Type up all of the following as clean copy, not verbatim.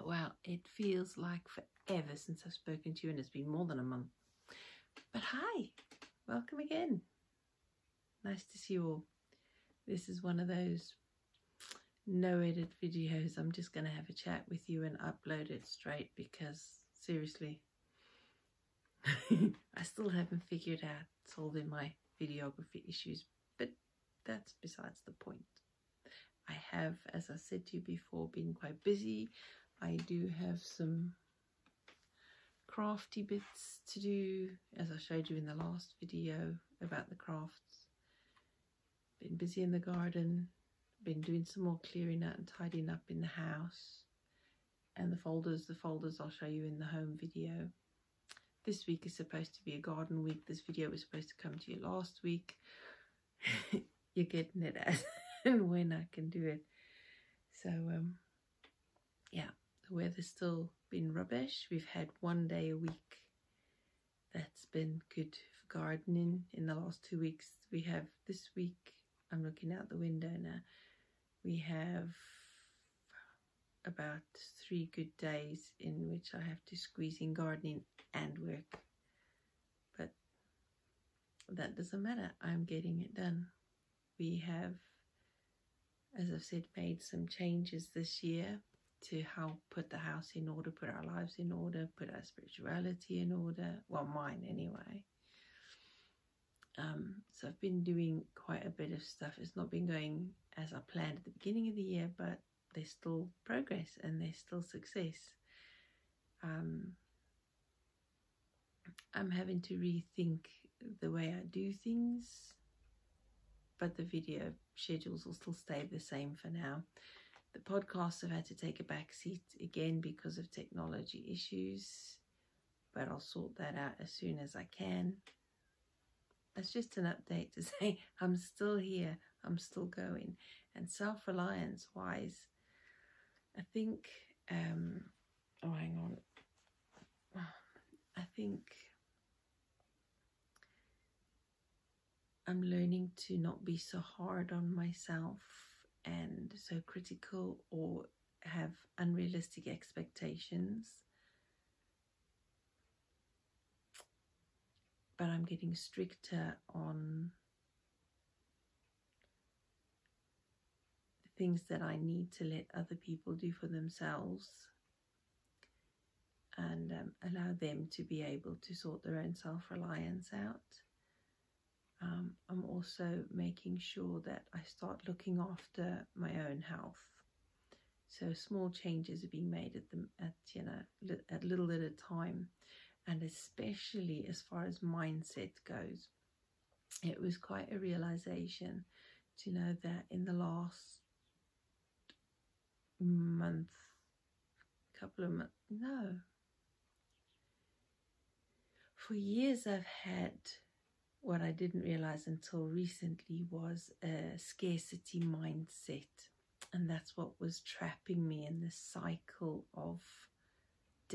Well, it feels like forever since I've spoken to you, and it's been more than a month. But hi, welcome again. Nice to see you all. This is one of those no edit videos. I'm just going to have a chat with you and upload it straight because seriously, I still haven't figured out solving my videography issues, but that's besides the point. I have, as I said to you before, been quite busy. I do have some crafty bits to do, as I showed you in the last video about the crafts. Been busy in the garden, been doing some more clearing out and tidying up in the house. And the folders I'll show you in the home video. This week is supposed to be a garden week. This video was supposed to come to you last week. You're getting it as and when I can do it. So yeah, the weather's still been rubbish. We've had one day a week that's been good for gardening. In the last 2 weeks, we have this week, I'm looking out the window now, we have about 3 good days in which I have to squeeze in gardening and work. But that doesn't matter, I'm getting it done. We have, as I've said, made some changes this year to help put the house in order, put our lives in order, put our spirituality in order. Well, mine anyway. So I've been doing quite a bit of stuff. It's not been going as I planned at the beginning of the year, but there's still progress and there's still success. I'm having to rethink the way I do things, but the video schedules will still stay the same for now. The podcasts have had to take a back seat again because of technology issues, but I'll sort that out as soon as I can. That's just an update to say I'm still here, I'm still going. And self-reliance wise, I think, oh, hang on. I think I'm learning to not be so hard on myself and so critical or have unrealistic expectations. But I'm getting stricter on the things that I need to let other people do for themselves and allow them to be able to sort their own self-reliance out. I'm also making sure that I start looking after my own health. So small changes are being made at little at a time, and especially as far as mindset goes. It was quite a realization to know that in the last month, for years I've had what I didn't realize until recently was a scarcity mindset. And that's what was trapping me in this cycle of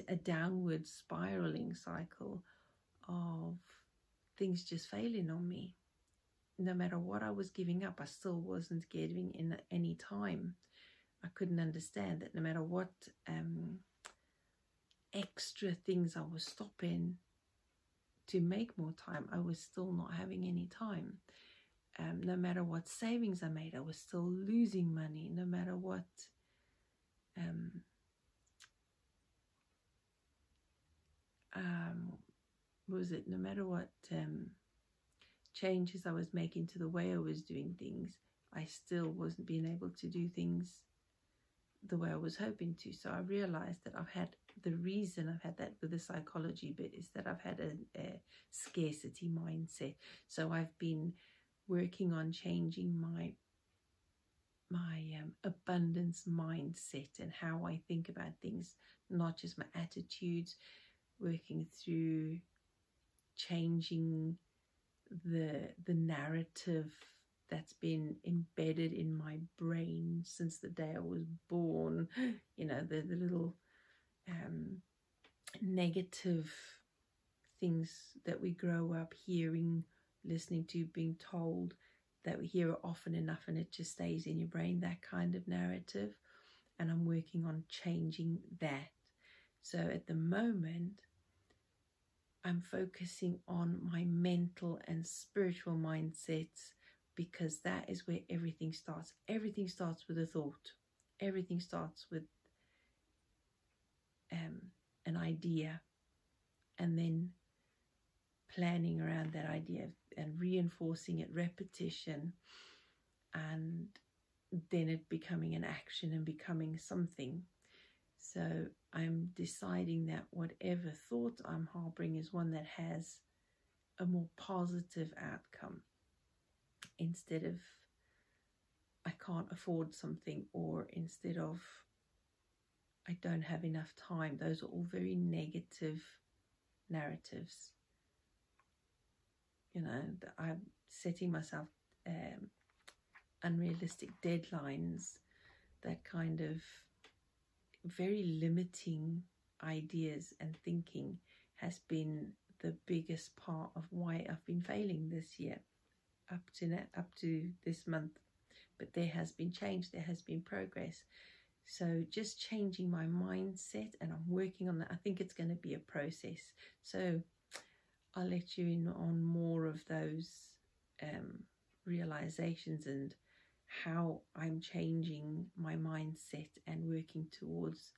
a downward spiraling cycle of things just failing on me. No matter what I was giving up, I still wasn't giving in any time. I couldn't understand that no matter what extra things I was stopping to make more time, I was still not having any time. No matter what savings I made, I was still losing money. No matter what no matter what changes I was making to the way I was doing things, I still wasn't being able to do things the way I was hoping to. So I realized that the reason I've had that with the psychology bit is that I've had a scarcity mindset. So I've been working on changing my abundance mindset and how I think about things, not just my attitudes, working through changing the narrative that's been embedded in my brain since the day I was born. You know, the little negative things that we grow up hearing, listening to, being told, that we hear it often enough and it just stays in your brain, that kind of narrative. and I'm working on changing that. So at the moment, I'm focusing on my mental and spiritual mindsets, because that is where everything starts. Everything starts with a thought. Everything starts with an idea, and then planning around that idea and reinforcing it, repetition, and then it becoming an action and becoming something. So I'm deciding that whatever thought I'm harboring is one that has a more positive outcome, instead of I can't afford something, or instead of I don't have enough time. Those are all very negative narratives. You know, I'm setting myself unrealistic deadlines, that kind of very limiting ideas and thinking has been the biggest part of why I've been failing this year, up to this month. But there has been change, there has been progress. So just changing my mindset, and I'm working on that. I think it's going to be a process. So I'll let you in on more of those realizations and how I'm changing my mindset and working towards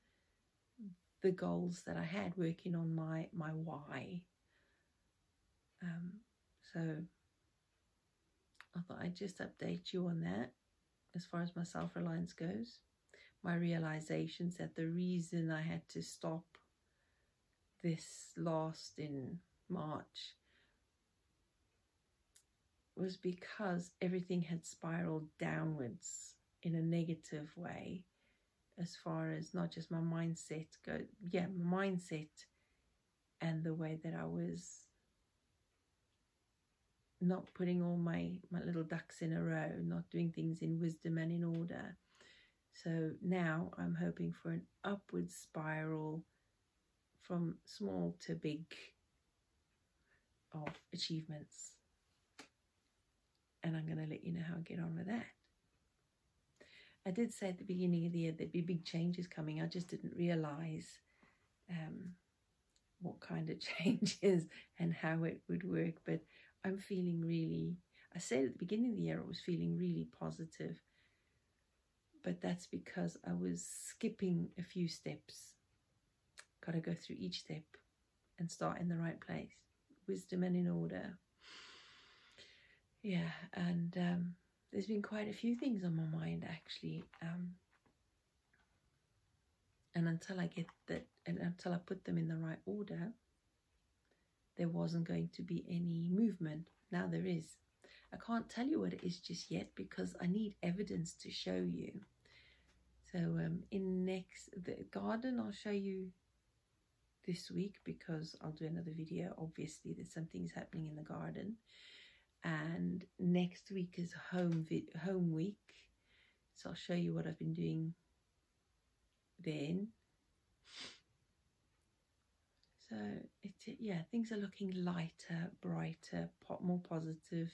the goals that I had, working on my why. So I thought I'd just update you on that as far as my self-reliance goes. My realizations that the reason I had to stop this last in March was because everything had spiraled downwards in a negative way, as far as not just my mindset go, my mindset, and the way that I was not putting all my little ducks in a row, not doing things in wisdom and in order. So now I'm hoping for an upward spiral from small to big of achievements. And I'm going to let you know how I get on with that. I did say at the beginning of the year there'd be big changes coming. I just didn't realize what kind of changes and how it would work. But I'm feeling really, I said at the beginning of the year I was feeling really positive. But that's because I was skipping a few steps. Got to go through each step and start in the right place. Wisdom and in order. Yeah, and there's been quite a few things on my mind, actually. And until I get that, and until I put them in the right order, there wasn't going to be any movement. Now there is. I can't tell you what it is just yet, because I need evidence to show you. So in the garden, I'll show you this week, because I'll do another video. Obviously, there's some things happening in the garden. And next week is home week. So I'll show you what I've been doing then. So things are looking lighter, brighter, more positive,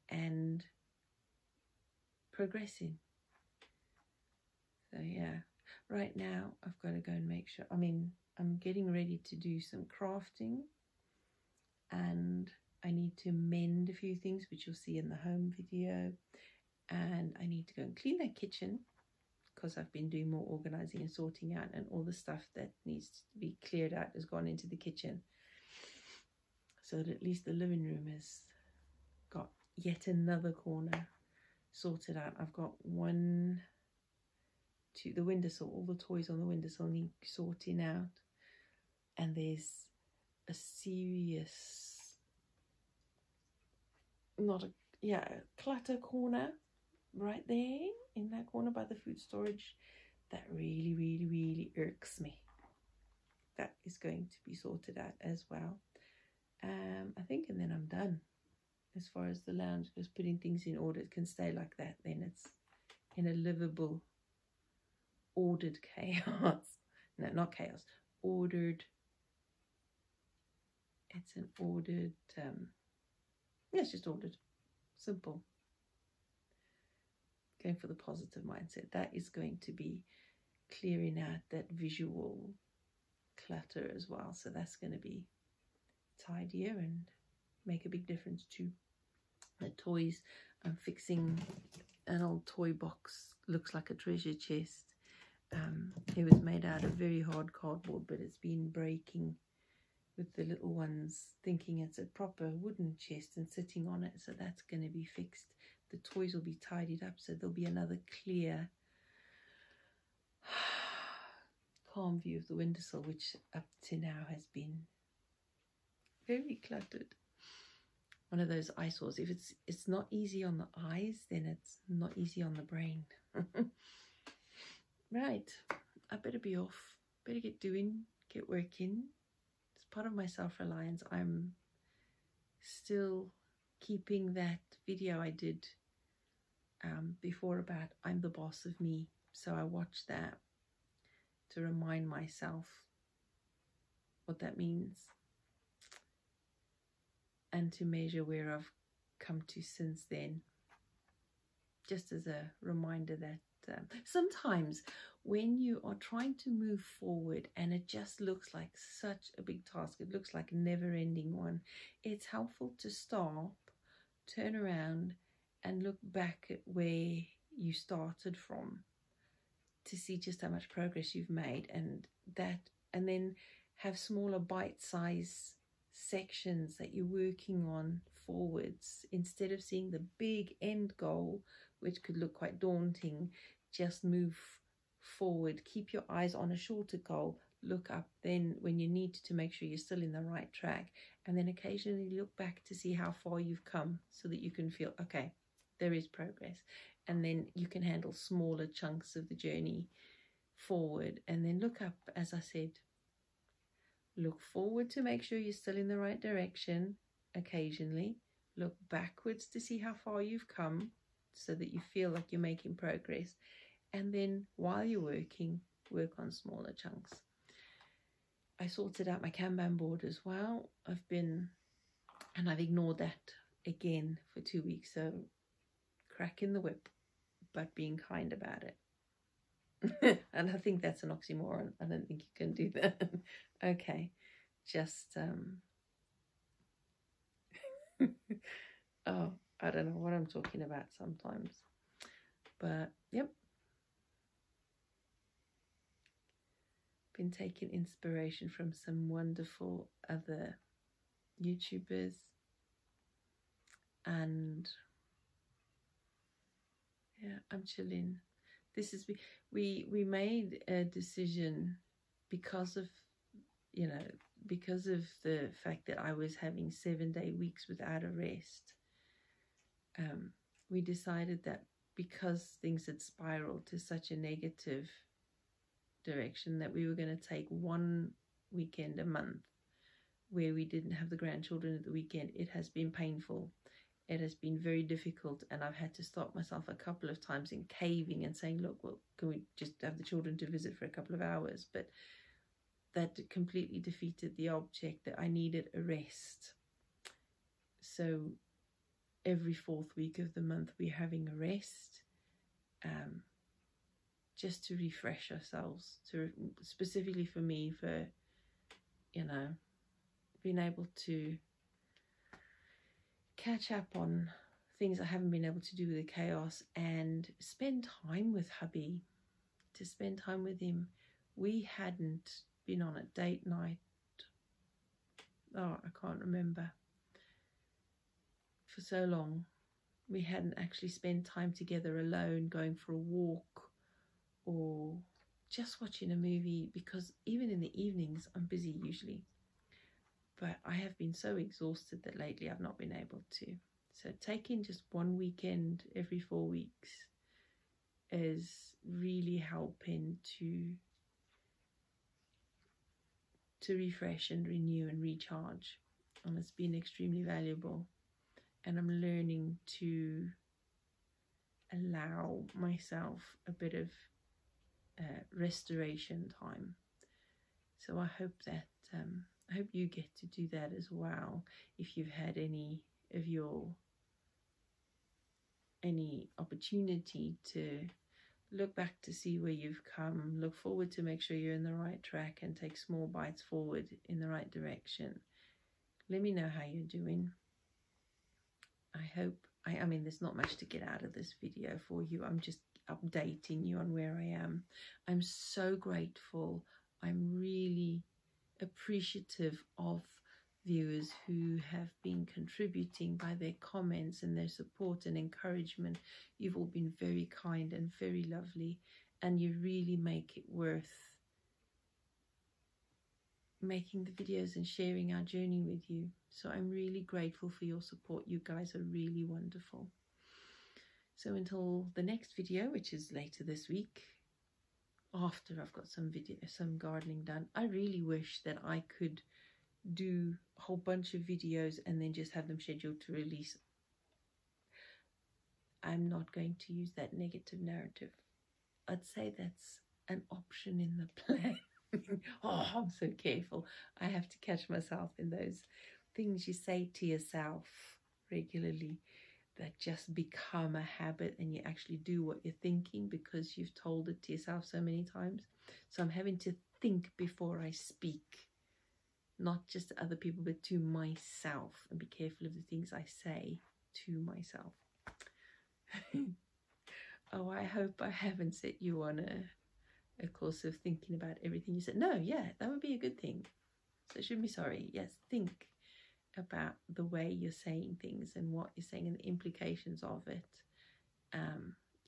and progressing. So yeah, right now I've got to go and make sure, I'm getting ready to do some crafting, and I need to mend a few things, which you'll see in the home video, and I need to go and clean that kitchen, because I've been doing more organizing and sorting out, and all the stuff that needs to be cleared out has gone into the kitchen, so that at least the living room has got yet another corner sorted out. I've got the windowsill, all the toys on the windowsill need sorting out, and there's a serious clutter corner right there in that corner by the food storage that really, really, really irks me. That is going to be sorted out as well. I think, and then I'm done. As far as the lounge goes, putting things in order, it can stay like that. Then it's in a livable, ordered chaos. No, not chaos. Ordered. It's an ordered. It's just ordered. Simple. Going for the positive mindset. That is going to be clearing out that visual clutter as well. So that's going to be tidier and make a big difference too. The toys, I'm fixing an old toy box, looks like a treasure chest. It was made out of very hard cardboard, but it's been breaking with the little ones thinking it's a proper wooden chest and sitting on it. So that's going to be fixed. The toys will be tidied up, so there'll be another clear, calm view of the windowsill, which up to now has been very cluttered. One of those eyesores. If it's not easy on the eyes, then it's not easy on the brain. Right, I better be off. Better get doing, get working. It's part of my self-reliance. I'm still keeping that video I did before about I'm the boss of me. So I watched that to remind myself what that means and to measure where I've come to since then. Just as a reminder that sometimes when you are trying to move forward and it just looks like such a big task, it looks like a never-ending one, it's helpful to stop, turn around and look back at where you started from to see just how much progress you've made, and then have smaller bite-size sections that you're working on forwards instead of seeing the big end goal, which could look quite daunting. Just move forward, keep your eyes on a shorter goal, look up then when you need to make sure you're still in the right track, and then occasionally look back to see how far you've come so that you can feel, okay, there is progress. And then you can handle smaller chunks of the journey forward, and then look up, as I said, look forward to make sure you're still in the right direction occasionally, look backwards to see how far you've come so that you feel like you're making progress, and then while you're working, work on smaller chunks. I sorted out my Kanban board as well. I've ignored that again for 2 weeks, so cracking the whip but being kind about it. And I think that's an oxymoron. I don't think you can do that. Okay, just oh, I don't know what I'm talking about sometimes, but yep, been taking inspiration from some wonderful other YouTubers, and yeah, I'm chilling. This is we made a decision because of the fact that I was having 7-day weeks without a rest. We decided that because things had spiraled to such a negative direction, that we were going to take one weekend a month where we didn't have the grandchildren at the weekend. It has been painful. It has been very difficult, and I've had to stop myself a couple of times in caving and saying, look, well, can we just have the children to visit for a couple of hours? But that completely defeated the object, that I needed a rest. So every 4th week of the month we're having a rest, just to refresh ourselves, specifically for me, for being able to catch up on things I haven't been able to do with the chaos, and spend time with hubby, to spend time with him. We hadn't been on a date night, I can't remember, for so long. We hadn't actually spent time together alone, going for a walk or just watching a movie, because even in the evenings I'm busy usually. But I have been so exhausted that lately I've not been able to. So taking just one weekend every 4 weeks is really helping to refresh and renew and recharge. And it's been extremely valuable. And I'm learning to allow myself a bit of restoration time. So I hope that I hope you get to do that as well, if you've had any opportunity to look back to see where you've come, look forward to make sure you're in the right track, and take small bites forward in the right direction. Let me know how you're doing. I hope, I mean, there's not much to get out of this video for you. I'm just updating you on where I am. I'm so grateful. I'm really appreciative of viewers who have been contributing by their comments and their support and encouragement. You've all been very kind and very lovely, and you really make it worth making the videos and sharing our journey with you. So I'm really grateful for your support. You guys are really wonderful. So until the next video, which is later this week, after I've got some gardening done, I really wish that I could do a whole bunch of videos and then just have them scheduled to release. I'm not going to use that negative narrative. I'd say that's an option in the plan. Oh, I'm so careful. I have to catch myself in those things you say to yourself regularly that just become a habit, and you actually do what you're thinking because you've told it to yourself so many times. So I'm having to think before I speak, not just to other people, but to myself, and be careful of the things I say to myself. Oh, I hope I haven't set you on a course of thinking about everything you said. No, yeah, that would be a good thing. So I shouldn't be sorry. Yes, think about the way you're saying things and what you're saying and the implications of it.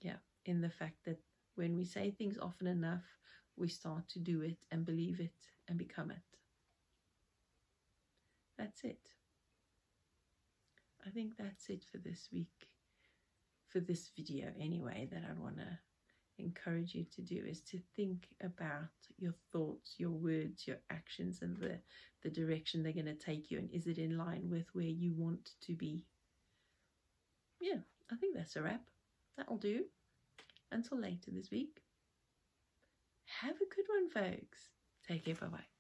Yeah, in the fact that when we say things often enough, we start to do it and believe it and become it. That's it. I think that's it for this week, for this video anyway, that I want to encourage you to do, is to think about your thoughts, your words, your actions, and the direction they're going to take you, and is it in line with where you want to be? Yeah, I think that's a wrap. That'll do. Until later this week, have a good one, folks. Take care. Bye-bye.